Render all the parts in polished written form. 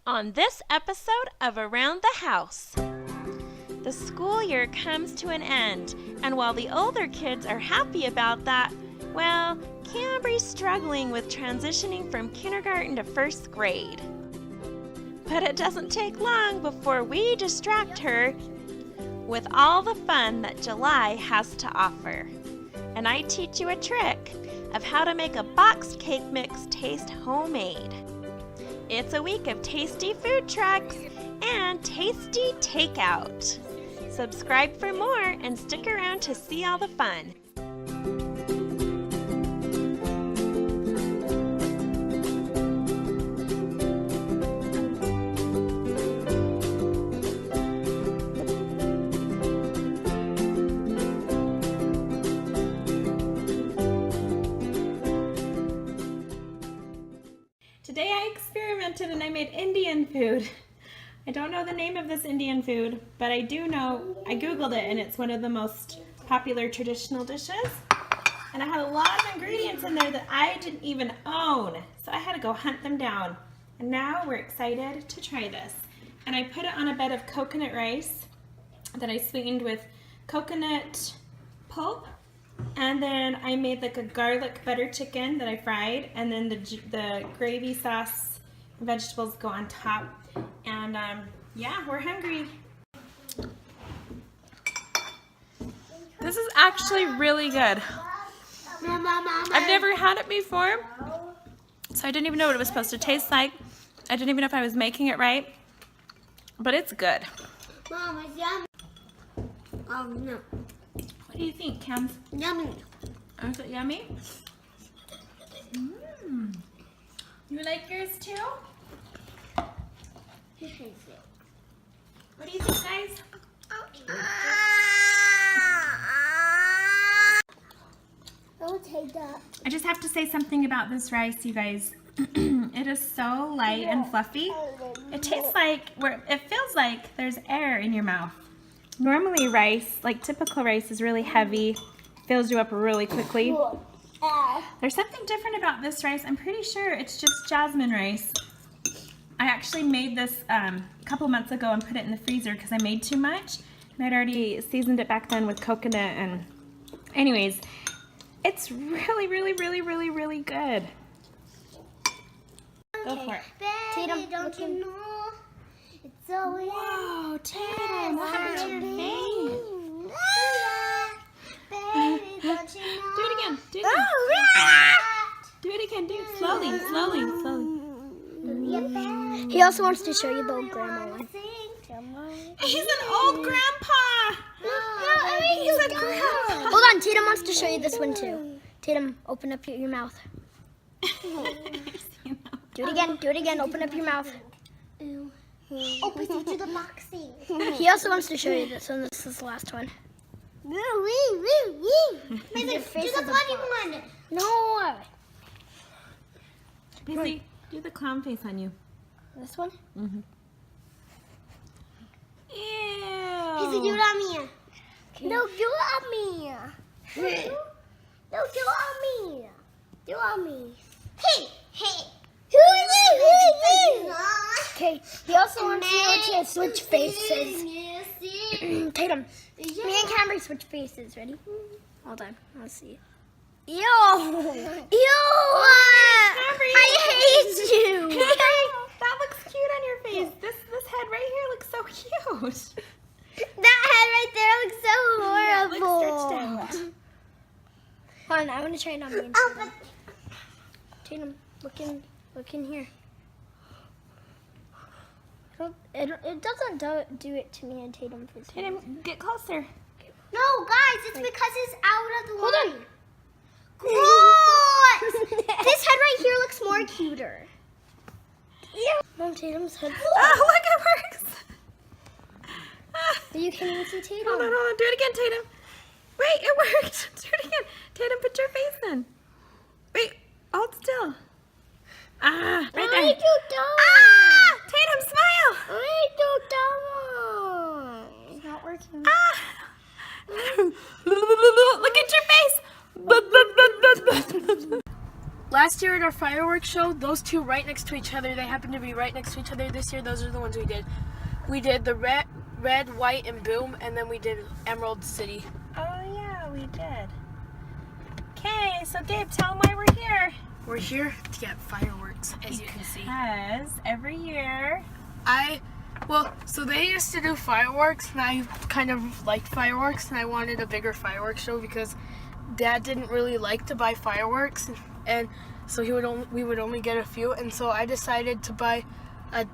on this episode of Around the House. The school year comes to an end, and while the older kids are happy about that, well, Cambrey's struggling with transitioning from kindergarten to first grade. But it doesn't take long before we distract her with all the fun that July has to offer. And I teach you a trick of how to make a boxed cake mix taste homemade. It's a week of tasty food trucks and tasty takeout. Subscribe for more and stick around to see all the fun. Today I experimented and I made Indian food. I don't know the name of this Indian food, but I do know, I googled it and it's one of the most popular traditional dishes. And I had a lot of ingredients in there that I didn't even own. So I had to go hunt them down. And now we're excited to try this. And I put it on a bed of coconut rice that I sweetened with coconut pulp. And then I made like a garlic butter chicken that I fried, and then the gravy sauce and vegetables go on top. And yeah, we're hungry. This is actually really good. I've never had it before, so I didn't even know what it was supposed to taste like. I didn't even know if I was making it right, but it's good. Mom, it's yummy. Oh no. What do you think, Cams? Yummy. Oh, is it yummy? Mmm. You like yours too? What do you think, guys? I'll take that. I just have to say something about this rice, you guys. It is so light and fluffy. It tastes like, it feels like there's air in your mouth. Normally rice, like typical rice, is really heavy, fills you up really quickly. There's something different about this rice. I'm pretty sure it's just jasmine rice. I actually made this a couple months ago and put it in the freezer because I made too much. And I'd already seasoned it back then with coconut. And anyways, it's really, really, really, really, really good. Go for it. Tatum, don't you know? It's so weird. Whoa, Tatum, what happened to your face? Baby, don't you know? Do it again. Do it again. Do it again. Do it slowly, slowly, slowly. He also wants to show you the old grandma one. He's an old grandpa. He's a grandpa. Hold on, Tatum wants to show you this one too. Tatum, open up your mouth. Do it again. Do it again. Open up your mouth. Open it to the boxing. He also wants to show you this one. This is the last one. Maybe do the funny one. No. Lindsey, do the clown face on you. This one? Mm-hmm. Ew. Easy, do it on me. No, do it on me. No, do it on me. Do it on me. Hey. Okay, he also wants you to switch faces. Tatum, me and Cambrey switch faces. Ready? Hold on, let's see. Ew! Ew! I hate you! That looks cute on your face. This head right here looks so cute. That head right there looks so horrible. It looks stretched out. Hold on, I want to try it on me. Tatum, look in here. It doesn't do it to me and Tatum for some reason. Tatum, get closer. No, guys, it's because it's out of the line. Hold on. Gross! This head right here looks more cuter. Ew. Mom, Tatum's head. Oh, look, it works. You can't even see Tatum. Hold on. Do it again, Tatum. Wait, it worked. Do it again. Tatum, put your face in. Wait, hold still. Right there. Tatum, smile. It's not working. Look at your face. Last year at our fireworks show, those two right next to each other, they happen to be right next to each other this year. Those are the ones we did. We did the red, white, and boom, and then we did Emerald City. Oh yeah, we did. Okay, so Gabe, tell them why we're here. We're here to get fireworks, as you can see. Because every year, So they used to do fireworks, and I kind of liked fireworks, and I wanted a bigger fireworks show because Dad didn't really like to buy fireworks, and so we would only get a few, and so I decided to buy the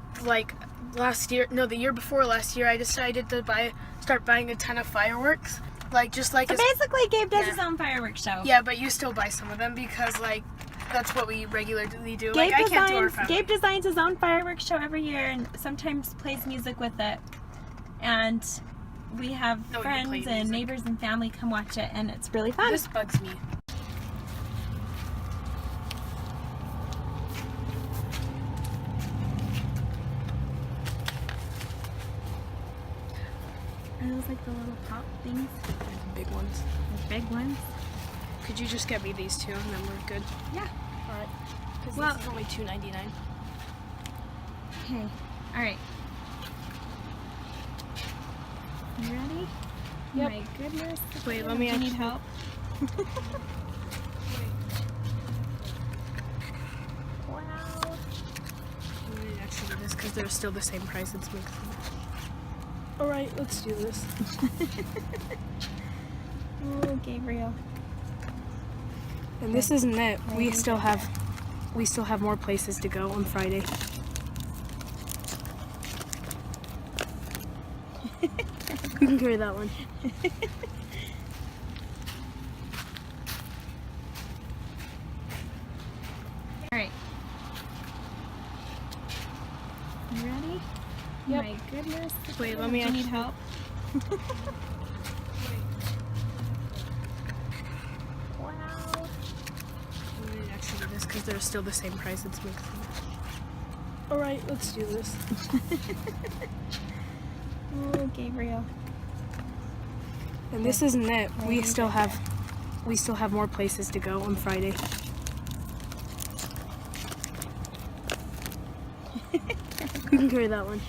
year before last year, I decided to start buying a ton of fireworks, so basically Gabe does his own fireworks show. Yeah, but you still buy some of them because that's what we regularly do. I can't do our fireworks. Gabe designs his own fireworks show every year and sometimes plays music with it. And we have friends and neighbors and family come watch it, and it's really fun. This bugs me. Are those like the little pop things? The big ones. The big ones? Could you just get me these two, and then we're good? Yeah. All right. Because Well- this is only $2.99. Okay. All right. You ready? Yep. My goodness. Wait, let me Do you need help? Wow. I'm gonna actually do this because they're still the same price. It's makes sense. All right, let's do this. Oh, Gabriel. And this isn't it. We still have more places to go on Friday. You can carry that one. All right. You ready? Yep. My goodness. Wait, let Do me you need help? Wow. I'm gonna actually do this because they're still the same price. It's makes sense. All right, let's do this. Oh, Gabriel. And this isn't it. We still have more places to go on Friday. You can carry that one.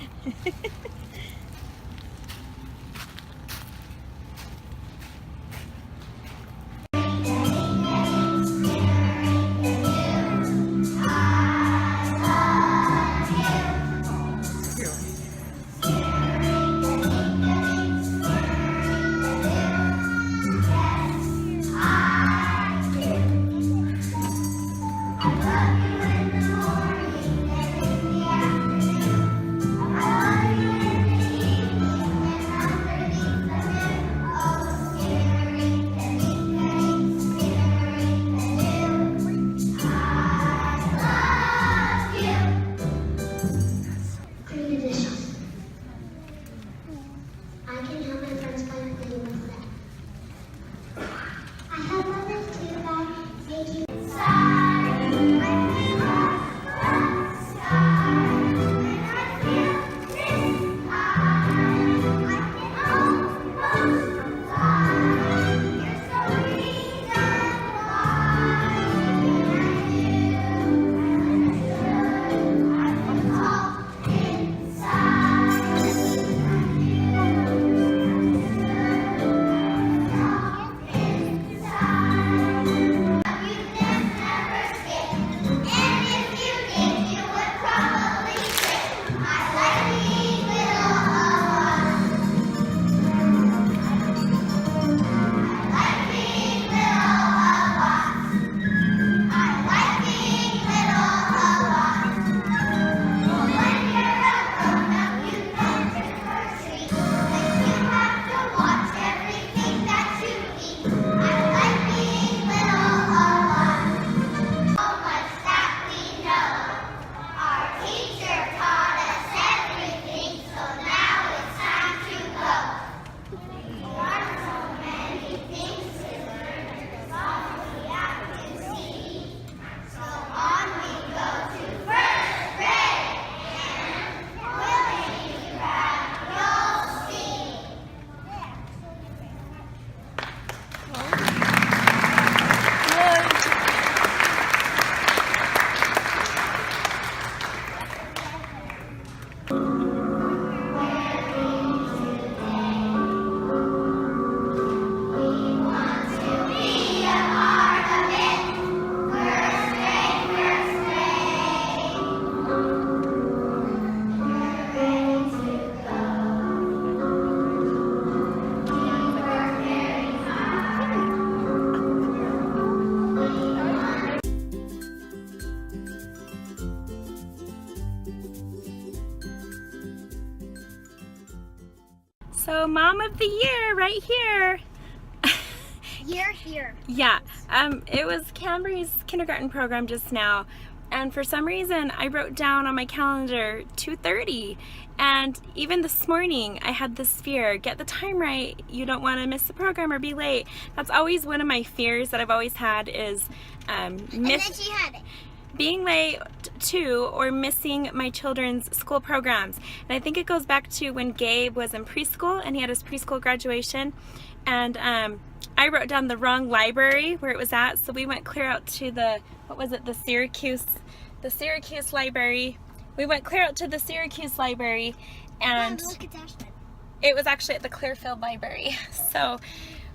So Mom of the Year right here. Year here. Yeah, it was Cambrey's kindergarten program just now, and for some reason I wrote down on my calendar 2:30, and even this morning I had this fear, get the time right, you don't want to miss the program or be late. That's always one of my fears that I've always had is And then she had it. being late to or missing my children's school programs. And I think it goes back to when Gabe was in preschool and he had his preschool graduation, and I wrote down the wrong library where it was at, so we went clear out to the, what was it, the Syracuse library. We went clear out to the Syracuse library, and Look at Ashton. it was actually at the Clearfield library. So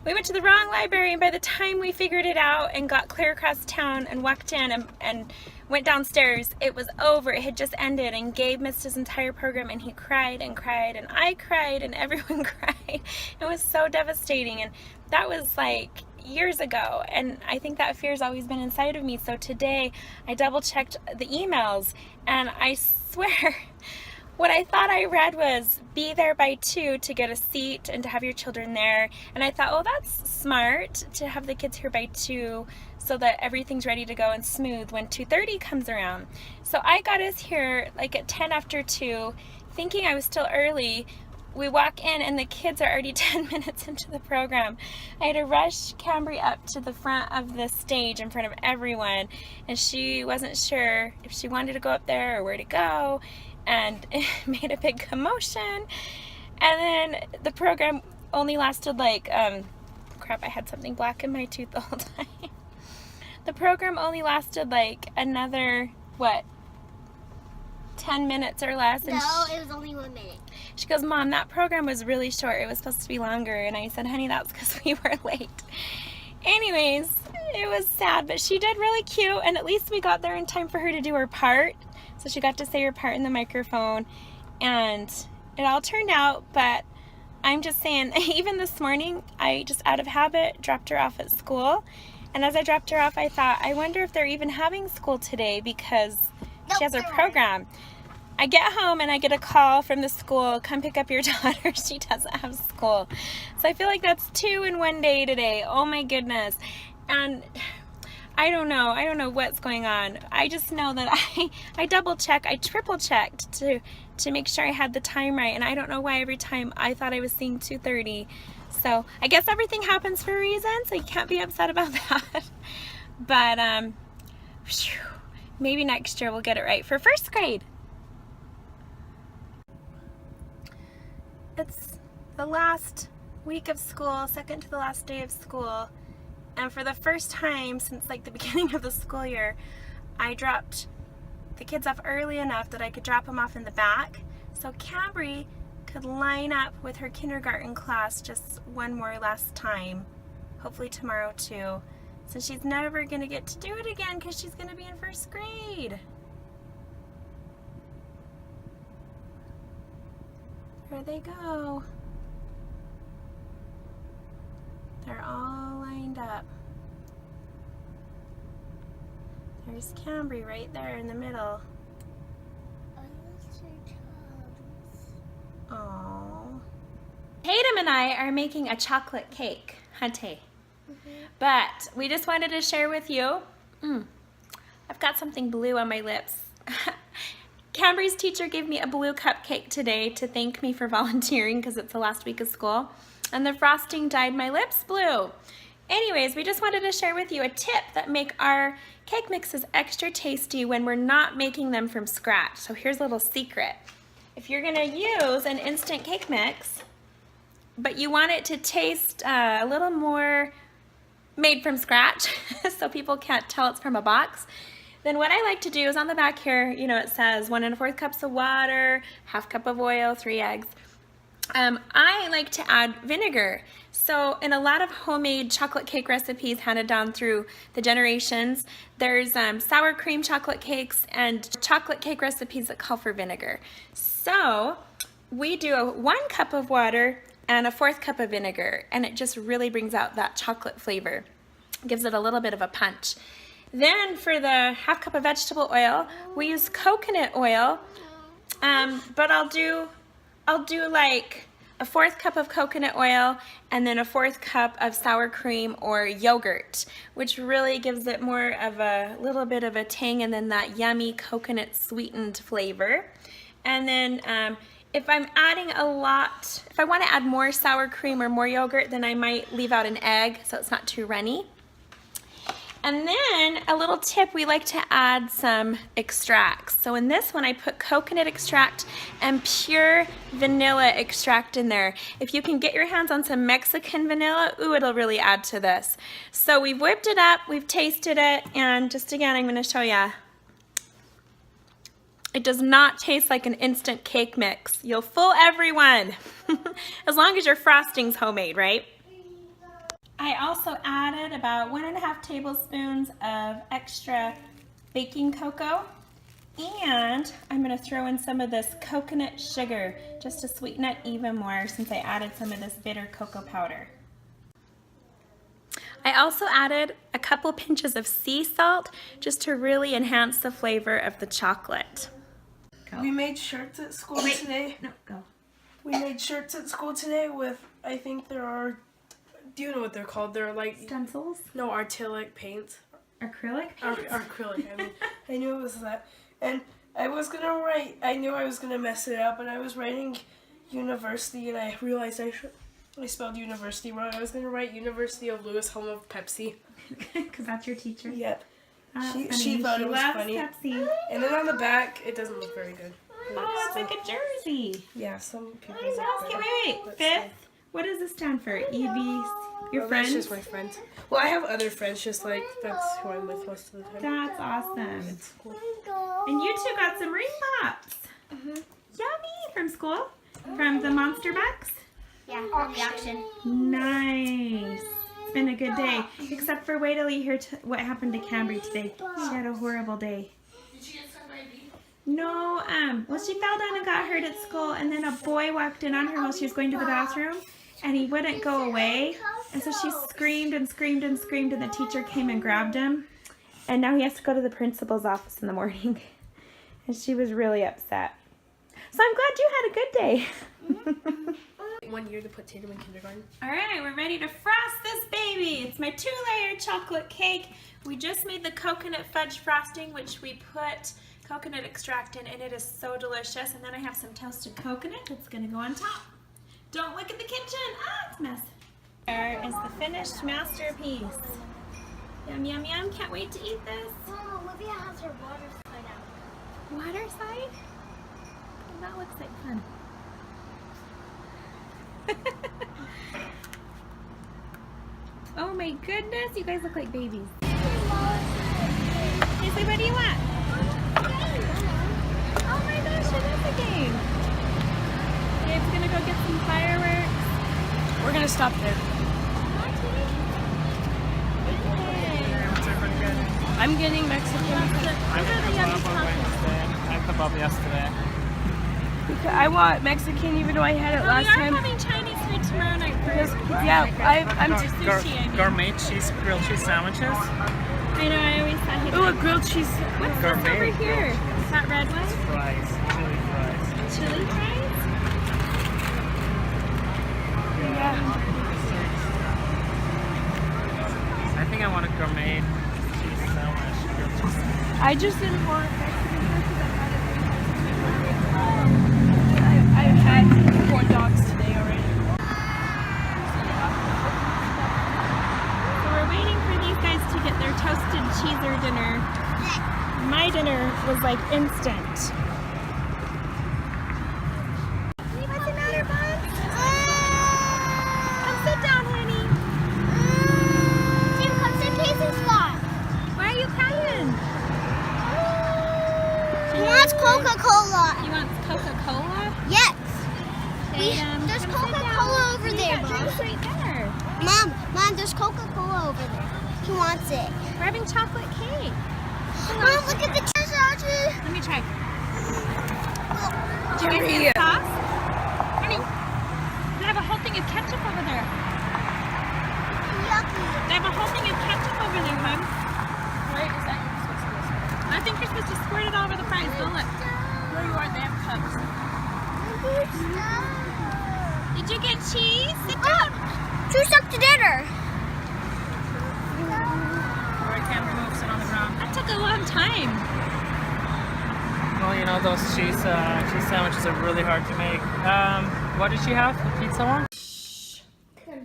we went to the wrong library, and by the time we figured it out and got clear across town and walked in and went downstairs, it was over. It had just ended, and Gabe missed his entire program, and he cried and cried, and I cried, and everyone cried. It was so devastating, and that was like years ago, and I think that fear's always been inside of me. So today I double checked the emails, and I swear what I thought I read was be there by 2 to get a seat and to have your children there. And I thought, oh, that's smart to have the kids here by 2 so that everything's ready to go and smooth when 2:30 comes around. So I got us here like at 10 after 2, thinking I was still early. We walk in and the kids are already 10 minutes into the program. I had to rush Cambrey up to the front of the stage in front of everyone, and she wasn't sure if she wanted to go up there or where to go, and it made a big commotion. And then the program only lasted like, crap, I had something black in my tooth the whole time. The program only lasted like another, what, 10 minutes or less. And No, it was only 1 minute. she goes, Mom, that program was really short. It was supposed to be longer. And I said, honey, that's because we were late. Anyways, it was sad, but she did really cute, and at least we got there in time for her to do her part. So she got to say her part in the microphone, and it all turned out. But I'm just saying, even this morning, I just out of habit dropped her off at school. And as I dropped her off, I thought, I wonder if they're even having school today because she has her program. I get home and I get a call from the school, come pick up your daughter, she doesn't have school. So I feel like that's 2 in 1 day today. Oh my goodness. And I don't know what's going on. I just know that I double checked, I triple checked to make sure I had the time right, and I don't know why every time I thought I was seeing 2:30. So I guess everything happens for a reason, so you can't be upset about that. But maybe next year we'll get it right for first grade. It's the last week of school, second to the last day of school, and for the first time since like the beginning of the school year, I dropped the kids off early enough that I could drop them off in the back, so Cambrey could line up with her kindergarten class just one more last time, hopefully tomorrow too, since she's never gonna get to do it again because she's gonna be in first grade. There they go. They're all lined up. There's Cambrey right there in the middle. Aww. Tatum and I are making a chocolate cake, Hunty. But we just wanted to share with you. I've got something blue on my lips. Cambrey's teacher gave me a blue cupcake today to thank me for volunteering because it's the last week of school. And the frosting dyed my lips blue. Anyways, we just wanted to share with you a tip that make our cake mixes extra tasty when we're not making them from scratch. So here's a little secret. If you're gonna use an instant cake mix, but you want it to taste a little more made from scratch, so people can't tell it's from a box, then what I like to do is on the back here, you know, it says 1 1/4 cups of water, 1/2 cup of oil, 3 eggs. I like to add vinegar. So in a lot of homemade chocolate cake recipes handed down through the generations, there's sour cream chocolate cakes and chocolate cake recipes that call for vinegar. So we do 1 cup of water and 1/4 cup of vinegar, and it just really brings out that chocolate flavor. Gives it a little bit of a punch. Then for the 1/2 cup of vegetable oil, we use coconut oil, but I'll do like a 4th cup of coconut oil, and then a 4th cup of sour cream or yogurt, which really gives it more of a little bit of a tang and then that yummy coconut sweetened flavor. And then if I'm adding a lot, if I want to add more sour cream or more yogurt, then I might leave out an egg so it's not too runny. And then a little tip, we like to add some extracts. So in this one I put coconut extract and pure vanilla extract in there. If you can get your hands on some Mexican vanilla, ooh, it'll really add to this. So we've whipped it up, we've tasted it, and just again I'm going to show you. It does not taste like an instant cake mix. You'll fool everyone, as long as your frosting's homemade, right? I also added about 1.5 tablespoons of extra baking cocoa, and I'm going to throw in some of this coconut sugar just to sweeten it even more since I added some of this bitter cocoa powder. I also added a couple pinches of sea salt just to really enhance the flavor of the chocolate. We made shirts at school today. No, go. We made shirts at school today with, I think there are, do you know what they're called? They're like Stencils? No, acrylic paint. Acrylic? Acrylic. I mean, I knew it was that. And I was gonna write. I knew I was gonna mess it up, and I was writing university, and I realized I spelled university wrong. I was gonna write University of Lewis, home of Pepsi. Because that's your teacher? Yep. Oh, She thought it was funny. Pepsi. And then on the back, it doesn't look very good. Oh, it's like a jersey. Yeah, some people. Okay, wait. Fifth. What does this stand for? EV. Your friends? That's just my friend. Well, I have other friends, just like that's who I'm with most of the time. That's awesome. It's cool. And you two got some ring pops. Yummy. From school? From the Monster Bucks? Yeah, from the auction. Nice. It's been a good day. Except for wait till you hear what happened to Cambrey today. She had a horrible day. Did she get somebody beat? No, well, she fell down and got hurt at school, and then a boy walked in on her while she was going to the bathroom, and he wouldn't go away, and so she screamed and screamed and screamed, and the teacher came and grabbed him, and now he has to go to the principal's office in the morning, and she was really upset. So I'm glad you had a good day. 1 year to put Tatum in kindergarten. All right, we're ready to frost this baby. It's my 2-layer chocolate cake. We just made the coconut fudge frosting, which we put coconut extract in, and it is so delicious. And then I have some toasted coconut that's gonna go on top. Don't look at the kitchen. Ah, it's a mess. There is the finished masterpiece. Yum, yum, yum. Can't wait to eat this. Oh, Olivia has her water slide out. Water slide? Well, that looks like fun. Oh my goodness, you guys look like babies. Izzy, what do you want? Oh my gosh, it is a game. Gabe's gonna go get some fireworks. We're gonna stop there. I'm getting Mexican. I picked up on Wednesday. I picked up yesterday. I want Mexican even though I had it last time. We are having Chinese food tomorrow night first. Yeah, I'm sushi, I mean. Gourmet cheese, grilled cheese sandwiches. I know, I always thought he'd Ooh, a like. grilled cheese. What's this Gourmet over here? Is that red one? Fries, chili fries. Chili fries? Yeah. I think I want a gourmet cheese sandwich. Grilled cheese sandwich. I just didn't want Mexican food because I've had corn dogs today already. So we're waiting for these guys to get their toasted cheeser dinner. My dinner was like instant. What's the matter, Bugs? Come sit down, honey. Tim, come sit Casey's spot. Why are you crying? He wants Coca-Cola. You want Coca-Cola? Yes. Tatum, There's come sit Coca-Cola down. over You there, got drinks Mom. right there. Mom, there's Coca-Cola over there. He wants it. We're having chocolate cake. Mom, look at the treasure. Let me try. Cambrey. Sauce? Honey, they have a whole thing of ketchup over there. Yucky. They have a whole thing of ketchup over there, Mom. Wait, is that your supposed to I think you're supposed to squirt it all over the fries. Don't look. No, you aren't. They have cups. You Did you get cheese? Sit down. Two stuck to dinner. Alright, Cambrey, move, sit on the ground. That took a long time. Well, you know, those cheese sandwiches are really hard to make. What did she have? The pizza one? And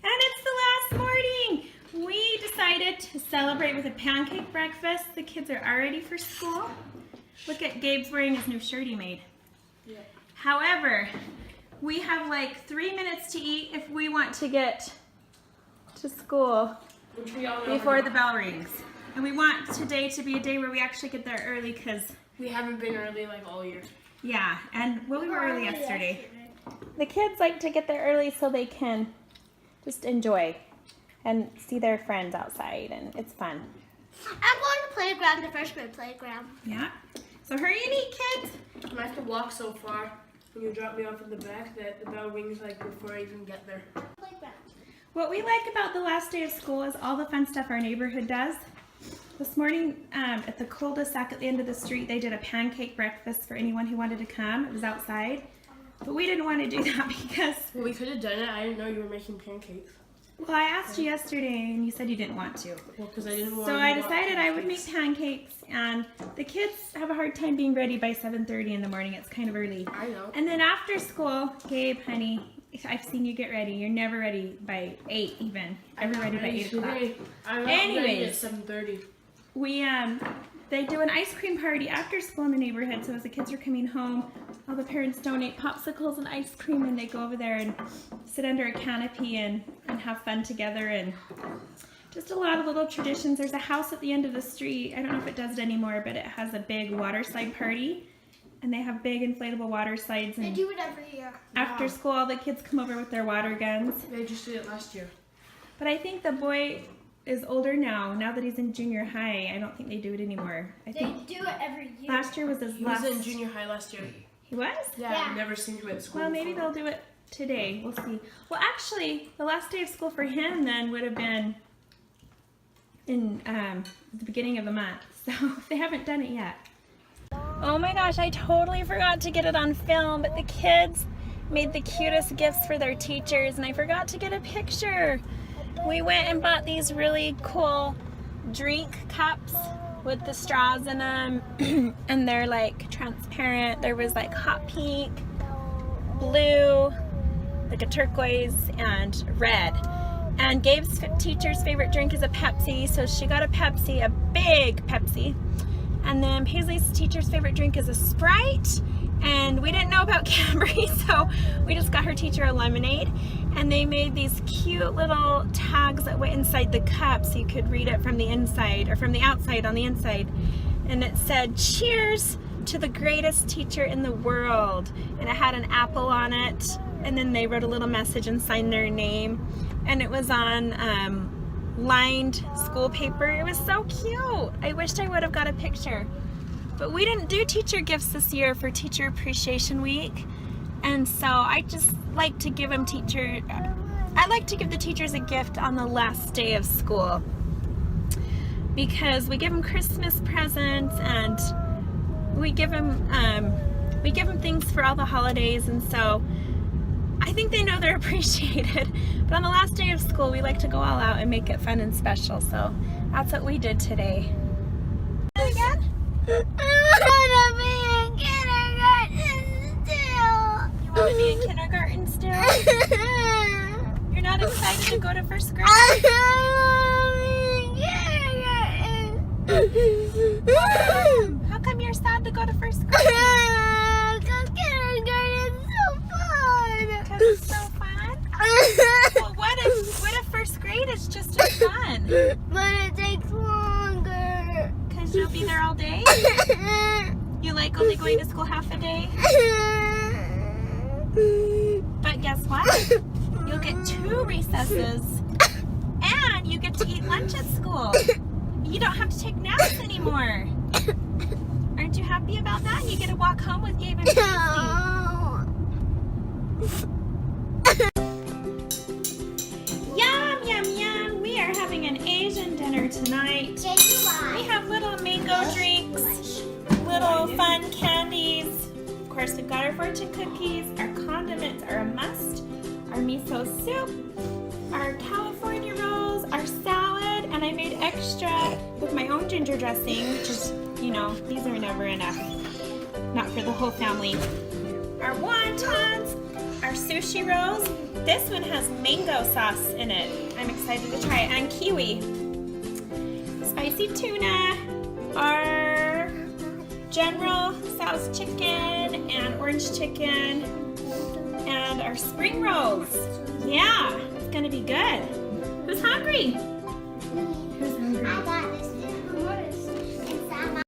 it's the last morning. We decided to celebrate with a pancake breakfast. The kids are all ready for school. Look at Gabe's wearing his new shirt he made. Yeah. However, we have like 3 minutes to eat if we want to get to school Which we all know before the bell rings. And we want today to be a day where we actually get there early because, we haven't been early like all year. yeah, and well, we were early yesterday. The kids like to get there early so they can just enjoy and see their friends outside, and it's fun. I'm going to playground, the first grade playground. Yeah. So hurry and eat, kids. I have to walk so far when you drop me off in the back that the bell rings like before I even get there. Playground. What we like about the last day of school is all the fun stuff our neighborhood does. This morning at the cul-de-sac at the end of the street, they did a pancake breakfast for anyone who wanted to come. It was outside. But we didn't want to do that because, Well, we could have done it. I didn't know you were making pancakes. well, I asked you yesterday and you said you didn't want to. Well, because I didn't want So to I walk decided I would make pancakes. pancakes, and the kids have a hard time being ready by 7:30 in the morning. It's kind of early. I know. And then after school, Gabe, honey, I've seen you get ready. You're never ready by 8 even. Ever ready by 8 o'clock. I'm ready at Anyways. 7:30. We they do an ice cream party after school in the neighborhood. So as the kids are coming home, all the parents donate popsicles and ice cream, and they go over there and sit under a canopy and have fun together, and just a lot of little traditions. There's a house at the end of the street. I don't know if it does it anymore, but it has a big water slide party, and they have big inflatable water slides. They And do it every year. after school, all the kids come over with their water guns. They just did it last year. But I think the boy is older now. Now that he's in junior high, I don't think they do it anymore. I They think do it every year. last year was his He last. was in junior high last year. He was? Yeah, Yeah. I've never seen him at school. Well, maybe before. they'll do it today. We'll see. Well, actually, the last day of school for him then would have been in the beginning of the month. So they haven't done it yet. Oh my gosh, I totally forgot to get it on film, but the kids made the cutest gifts for their teachers, and I forgot to get a picture. We went and bought these really cool drink cups with the straws in them, and they're like transparent. There was like hot pink, blue, like a turquoise, and red. And Gabe's teacher's favorite drink is a Pepsi, so she got a Pepsi, a big Pepsi. And then Paisley's teacher's favorite drink is a Sprite, and we didn't know about Cambrey, so we just got her teacher a lemonade. And they made these cute little tags that went inside the cup so you could read it from the inside, or from the outside on the inside. And it said, "Cheers to the greatest teacher in the world." And it had an apple on it, and then they wrote a little message and signed their name. And it was on lined school paper. It was so cute. I wished I would have got a picture. But we didn't do teacher gifts this year for Teacher Appreciation Week. And so I just like to give them I like to give the teachers a gift on the last day of school, because we give them Christmas presents, and we give them things for all the holidays, and so I think they know they're appreciated. But on the last day of school, we like to go all out and make it fun and special. So that's what we did today. Again? You want to be in kindergarten still? You're not excited to go to first grade? How come you're sad to go to first grade? Because it's so fun? Well, what if first grade is just as fun? But it takes longer. Because you'll be there all day? You like only going to school half a day? But guess what? You'll get 2 recesses, and you get to eat lunch at school. You don't have to take naps anymore. Aren't you happy about that? You get to walk home with Gabe and Paisley. Yum, yum, yum. We are having an Asian dinner tonight. We have little mango drinks, little fun candies. Of course, we've got our fortune cookies, our condiments are a must, our miso soup, our California rolls, our salad, and I made extra with my own ginger dressing, which is, you know, these are never enough. Not for the whole family. Our wontons, our sushi rolls. This one has mango sauce in it. I'm excited to try it, and kiwi. Spicy tuna, our General Tso's chicken and orange chicken, and our spring rolls. Yeah, it's gonna be good. Who's hungry?